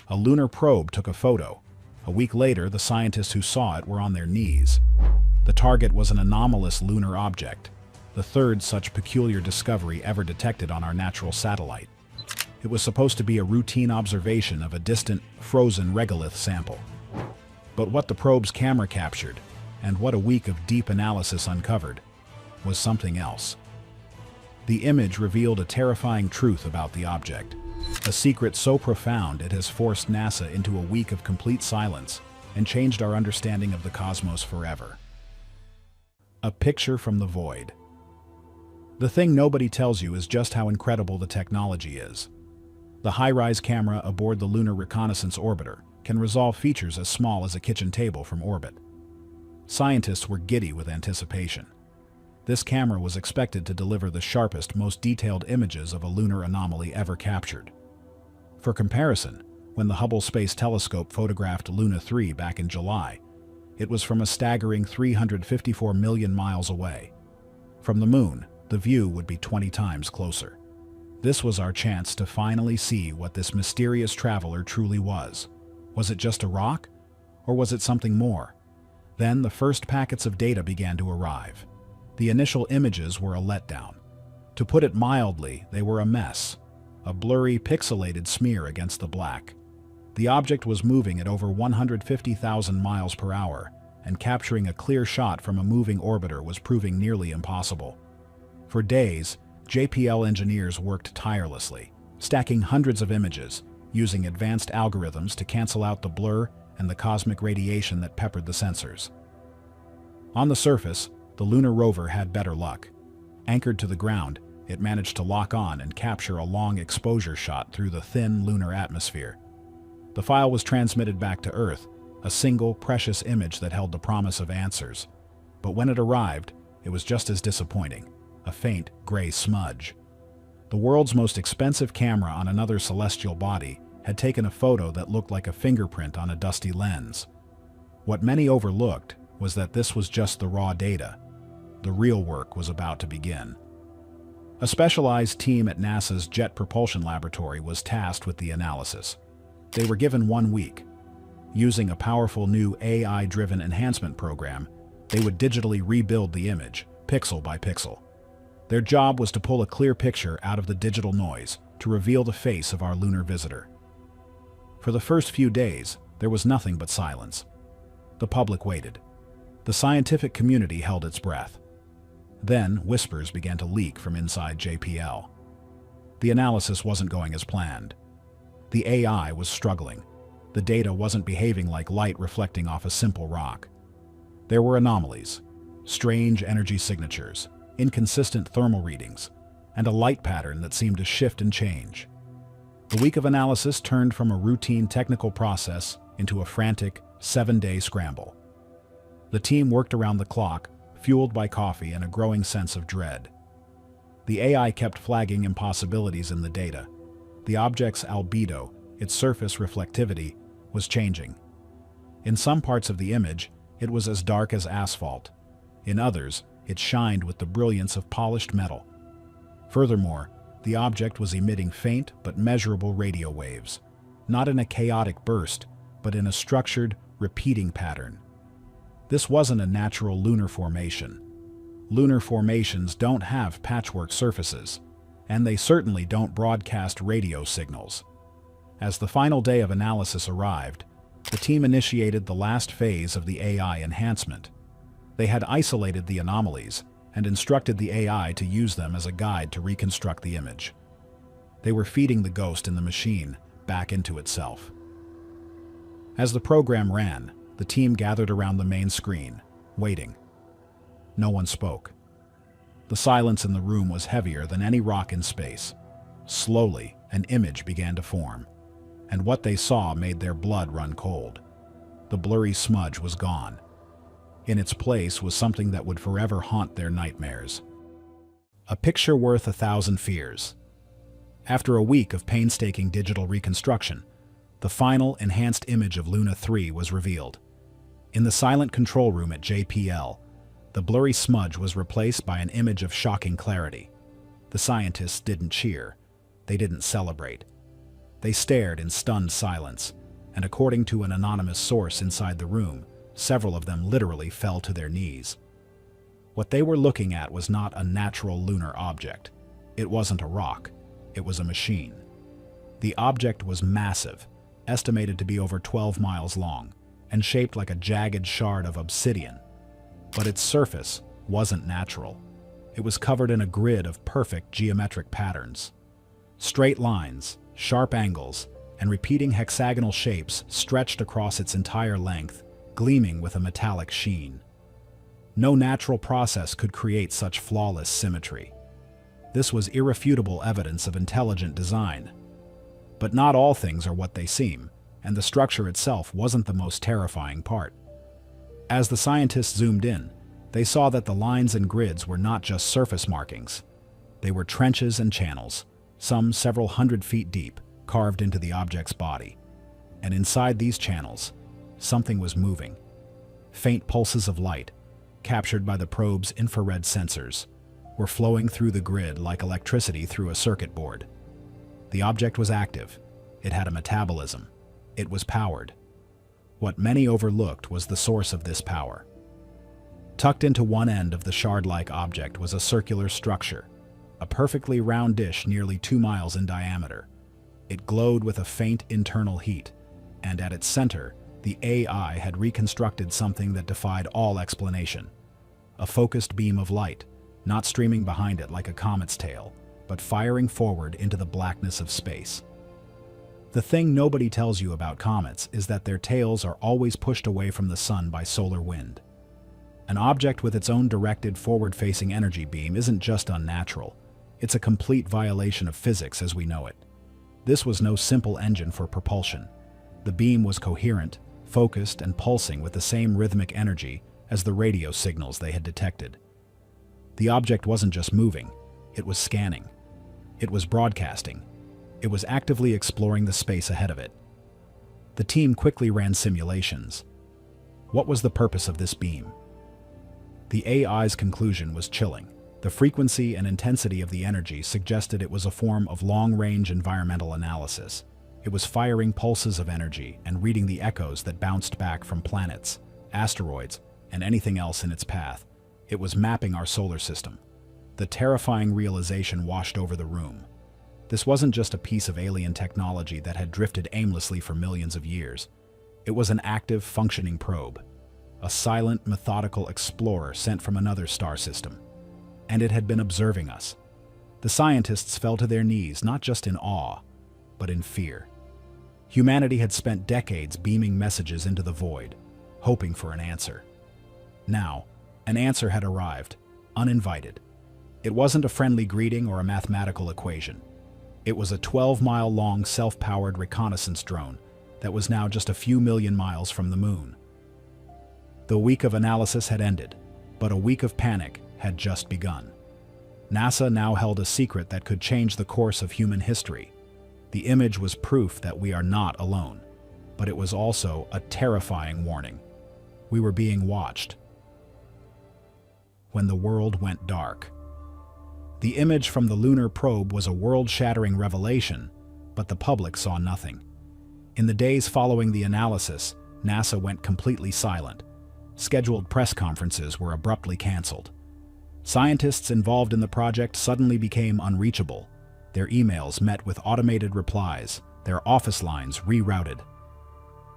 A lunar probe took a photo. A week later, the scientists who saw it were on their knees. The target was an anomalous lunar object, the third such peculiar discovery ever detected on our natural satellite. It was supposed to be a routine observation of a distant, frozen regolith sample. But what the probe's camera captured, and what a week of deep analysis uncovered, was something else. The image revealed a terrifying truth about the object, a secret so profound it has forced NASA into a week of complete silence and changed our understanding of the cosmos forever. A picture from the void. The thing nobody tells you is just how incredible the technology is. The high-rise camera aboard the Lunar Reconnaissance Orbiter can resolve features as small as a kitchen table from orbit. Scientists were giddy with anticipation. This camera was expected to deliver the sharpest, most detailed images of a lunar anomaly ever captured. For comparison, when the Hubble Space Telescope photographed Luna 3 back in July, it was from a staggering 354 million miles away. From the Moon, the view would be 20 times closer. This was our chance to finally see what this mysterious traveler truly was. Was it just a rock? Or was it something more? Then the first packets of data began to arrive. The initial images were a letdown. To put it mildly, they were a mess. A blurry, pixelated smear against the black. The object was moving at over 150,000 miles per hour, and capturing a clear shot from a moving orbiter was proving nearly impossible. For days, JPL engineers worked tirelessly, stacking hundreds of images, using advanced algorithms to cancel out the blur and the cosmic radiation that peppered the sensors. On the surface, the lunar rover had better luck. Anchored to the ground, it managed to lock on and capture a long exposure shot through the thin lunar atmosphere. The file was transmitted back to Earth, a single, precious image that held the promise of answers. But when it arrived, it was just as disappointing, a faint, gray smudge. The world's most expensive camera on another celestial body had taken a photo that looked like a fingerprint on a dusty lens. What many overlooked was that this was just the raw data. The real work was about to begin. A specialized team at NASA's Jet Propulsion Laboratory was tasked with the analysis. They were given 1 week. Using a powerful new AI-driven enhancement program, they would digitally rebuild the image, pixel by pixel. Their job was to pull a clear picture out of the digital noise to reveal the face of our lunar visitor. For the first few days, there was nothing but silence. The public waited. The scientific community held its breath. Then, whispers began to leak from inside JPL. The analysis wasn't going as planned. The AI was struggling. The data wasn't behaving like light reflecting off a simple rock. There were anomalies, strange energy signatures, inconsistent thermal readings, and a light pattern that seemed to shift and change. The week of analysis turned from a routine technical process into a frantic, 7-day scramble. The team worked around the clock, fueled by coffee and a growing sense of dread. The AI kept flagging impossibilities in the data. The object's albedo, its surface reflectivity, was changing. In some parts of the image, it was as dark as asphalt. In others, it shined with the brilliance of polished metal. Furthermore, the object was emitting faint but measurable radio waves, not in a chaotic burst, but in a structured, repeating pattern. This wasn't a natural lunar formation. Lunar formations don't have patchwork surfaces, and they certainly don't broadcast radio signals. As the final day of analysis arrived, the team initiated the last phase of the AI enhancement. They had isolated the anomalies and instructed the AI to use them as a guide to reconstruct the image. They were feeding the ghost in the machine back into itself. As the program ran, the team gathered around the main screen, waiting. No one spoke. The silence in the room was heavier than any rock in space. Slowly, an image began to form, and what they saw made their blood run cold. The blurry smudge was gone. In its place was something that would forever haunt their nightmares. A picture worth 1,000 fears. After a week of painstaking digital reconstruction, the final enhanced image of Luna 3 was revealed. In the silent control room at JPL, the blurry smudge was replaced by an image of shocking clarity. The scientists didn't cheer. They didn't celebrate. They stared in stunned silence, and according to an anonymous source inside the room, several of them literally fell to their knees. What they were looking at was not a natural lunar object. It wasn't a rock. It was a machine. The object was massive, estimated to be over 12 miles long, and shaped like a jagged shard of obsidian. But its surface wasn't natural. It was covered in a grid of perfect geometric patterns. Straight lines, sharp angles, and repeating hexagonal shapes stretched across its entire length, gleaming with a metallic sheen. No natural process could create such flawless symmetry. This was irrefutable evidence of intelligent design. But not all things are what they seem, and the structure itself wasn't the most terrifying part. As the scientists zoomed in, they saw that the lines and grids were not just surface markings. They were trenches and channels, some several hundred feet deep, carved into the object's body. And inside these channels, something was moving. Faint pulses of light, captured by the probe's infrared sensors, were flowing through the grid like electricity through a circuit board. The object was active. It had a metabolism. It was powered. What many overlooked was the source of this power. Tucked into one end of the shard-like object was a circular structure, a perfectly round dish nearly 2 miles in diameter. It glowed with a faint internal heat, and at its center, the AI had reconstructed something that defied all explanation. A focused beam of light, not streaming behind it like a comet's tail, but firing forward into the blackness of space. The thing nobody tells you about comets is that their tails are always pushed away from the sun by solar wind. An object with its own directed forward-facing energy beam isn't just unnatural, it's a complete violation of physics as we know it. This was no simple engine for propulsion. The beam was coherent, focused, and pulsing with the same rhythmic energy as the radio signals they had detected. The object wasn't just moving, it was scanning. It was broadcasting. It was actively exploring the space ahead of it. The team quickly ran simulations. What was the purpose of this beam? The AI's conclusion was chilling. The frequency and intensity of the energy suggested it was a form of long-range environmental analysis. It was firing pulses of energy and reading the echoes that bounced back from planets, asteroids, and anything else in its path. It was mapping our solar system. The terrifying realization washed over the room. This wasn't just a piece of alien technology that had drifted aimlessly for millions of years. It was an active, functioning probe, a silent, methodical explorer sent from another star system. And it had been observing us. The scientists fell to their knees not just in awe, but in fear. Humanity had spent decades beaming messages into the void, hoping for an answer. Now, an answer had arrived, uninvited. It wasn't a friendly greeting or a mathematical equation. It was a 12-mile-long self-powered reconnaissance drone that was now just a few million miles from the moon. The week of analysis had ended, but a week of panic had just begun. NASA now held a secret that could change the course of human history. The image was proof that we are not alone, but it was also a terrifying warning. We were being watched. When the world went dark. The image from the lunar probe was a world-shattering revelation, but the public saw nothing. In the days following the analysis, NASA went completely silent. Scheduled press conferences were abruptly canceled. Scientists involved in the project suddenly became unreachable. Their emails met with automated replies, their office lines rerouted.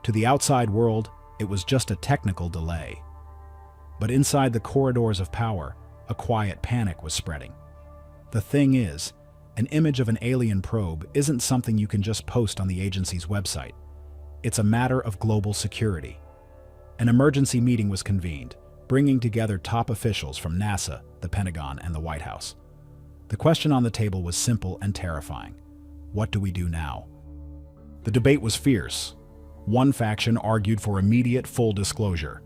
To the outside world, it was just a technical delay. But inside the corridors of power, a quiet panic was spreading. The thing is, an image of an alien probe isn't something you can just post on the agency's website. It's a matter of global security. An emergency meeting was convened, bringing together top officials from NASA, the Pentagon, and the White House. The question on the table was simple and terrifying. What do we do now? The debate was fierce. One faction argued for immediate full disclosure.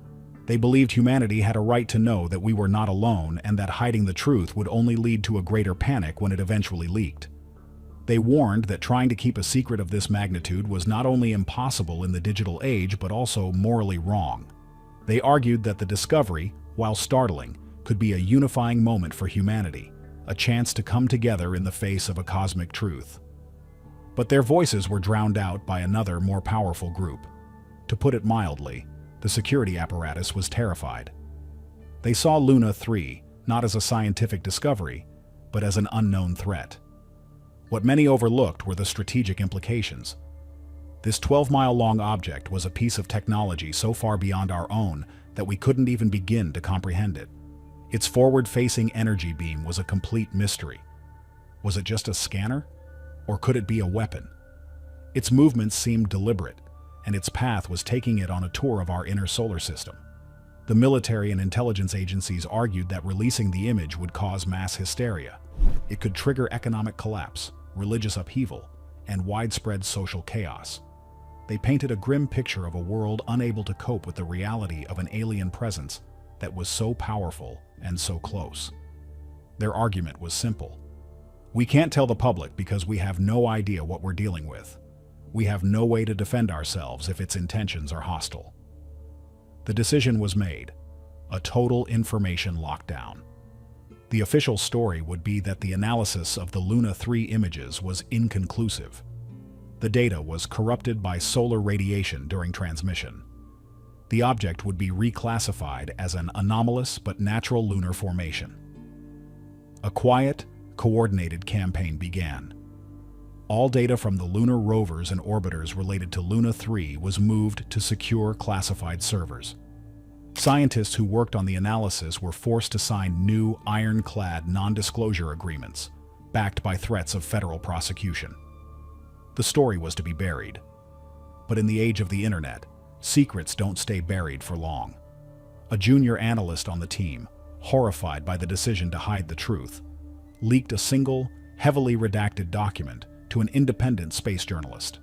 They believed humanity had a right to know that we were not alone and that hiding the truth would only lead to a greater panic when it eventually leaked. They warned that trying to keep a secret of this magnitude was not only impossible in the digital age but also morally wrong. They argued that the discovery, while startling, could be a unifying moment for humanity, a chance to come together in the face of a cosmic truth. But their voices were drowned out by another, more powerful group. To put it mildly, the security apparatus was terrified. They saw Luna 3 not as a scientific discovery, but as an unknown threat. What many overlooked were the strategic implications. This 12-mile-long object was a piece of technology so far beyond our own that we couldn't even begin to comprehend it. Its forward-facing energy beam was a complete mystery. Was it just a scanner? Or could it be a weapon? Its movements seemed deliberate, and its path was taking it on a tour of our inner solar system. The military and intelligence agencies argued that releasing the image would cause mass hysteria. It could trigger economic collapse, religious upheaval, and widespread social chaos. They painted a grim picture of a world unable to cope with the reality of an alien presence that was so powerful and so close. Their argument was simple. We can't tell the public because we have no idea what we're dealing with. We have no way to defend ourselves if its intentions are hostile. The decision was made: a total information lockdown. The official story would be that the analysis of the Luna 3 images was inconclusive. The data was corrupted by solar radiation during transmission. The object would be reclassified as an anomalous but natural lunar formation. A quiet, coordinated campaign began. All data from the lunar rovers and orbiters related to Luna 3 was moved to secure classified servers. Scientists who worked on the analysis were forced to sign new ironclad non-disclosure agreements, backed by threats of federal prosecution. The story was to be buried. But in the age of the internet, secrets don't stay buried for long. A junior analyst on the team, horrified by the decision to hide the truth, leaked a single, heavily redacted document to an independent space journalist.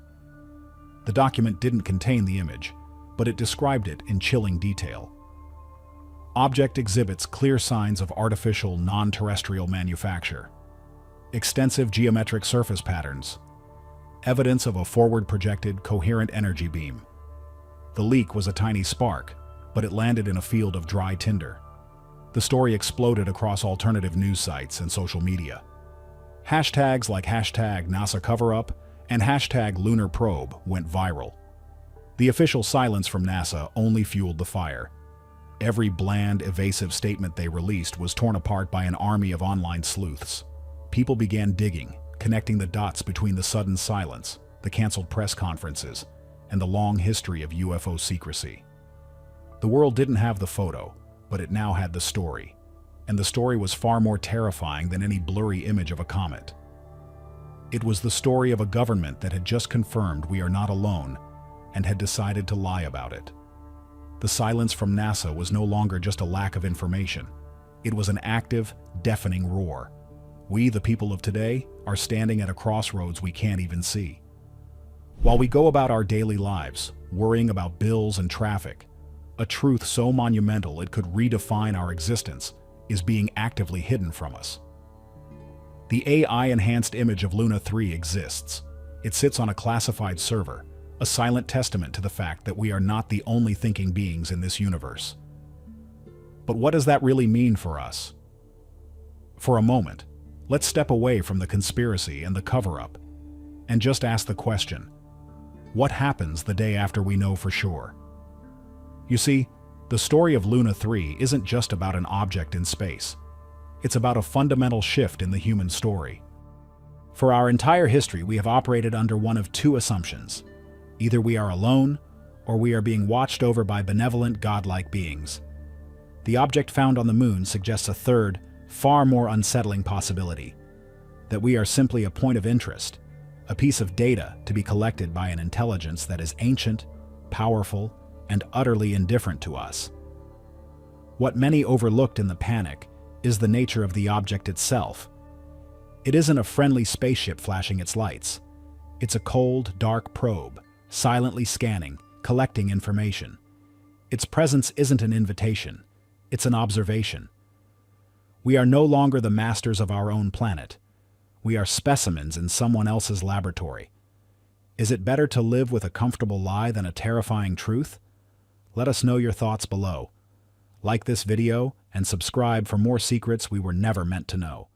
The document didn't contain the image, but it described it in chilling detail. Object exhibits clear signs of artificial non-terrestrial manufacture, extensive geometric surface patterns, evidence of a forward-projected, coherent energy beam. The leak was a tiny spark, but it landed in a field of dry tinder. The story exploded across alternative news sites and social media. Hashtags like hashtag NASA cover-up and hashtag lunar probe went viral. The official silence from NASA only fueled the fire. Every bland, evasive statement they released was torn apart by an army of online sleuths. People began digging, connecting the dots between the sudden silence, the canceled press conferences, and the long history of UFO secrecy. The world didn't have the photo, but it now had the story. And the story was far more terrifying than any blurry image of a comet. It was the story of a government that had just confirmed we are not alone and had decided to lie about it. The silence from NASA was no longer just a lack of information. It was an active, deafening roar. We, the people of today, are standing at a crossroads we can't even see. While we go about our daily lives, worrying about bills and traffic, a truth so monumental it could redefine our existence is being actively hidden from us. The AI-enhanced image of Luna 3 exists. It sits on a classified server, a silent testament to the fact that we are not the only thinking beings in this universe. But what does that really mean for us? For a moment, let's step away from the conspiracy and the cover-up and just ask the question: what happens the day after we know for sure? You see, the story of Luna 3 isn't just about an object in space. It's about a fundamental shift in the human story. For our entire history, we have operated under one of two assumptions. Either we are alone, or we are being watched over by benevolent, godlike beings. The object found on the moon suggests a third, far more unsettling possibility: that we are simply a point of interest, a piece of data to be collected by an intelligence that is ancient, powerful, and utterly indifferent to us. What many overlooked in the panic is the nature of the object itself. It isn't a friendly spaceship flashing its lights. It's a cold, dark probe, silently scanning, collecting information. Its presence isn't an invitation, it's an observation. We are no longer the masters of our own planet. We are specimens in someone else's laboratory. Is it better to live with a comfortable lie than a terrifying truth? Let us know your thoughts below. Like this video and subscribe for more secrets we were never meant to know.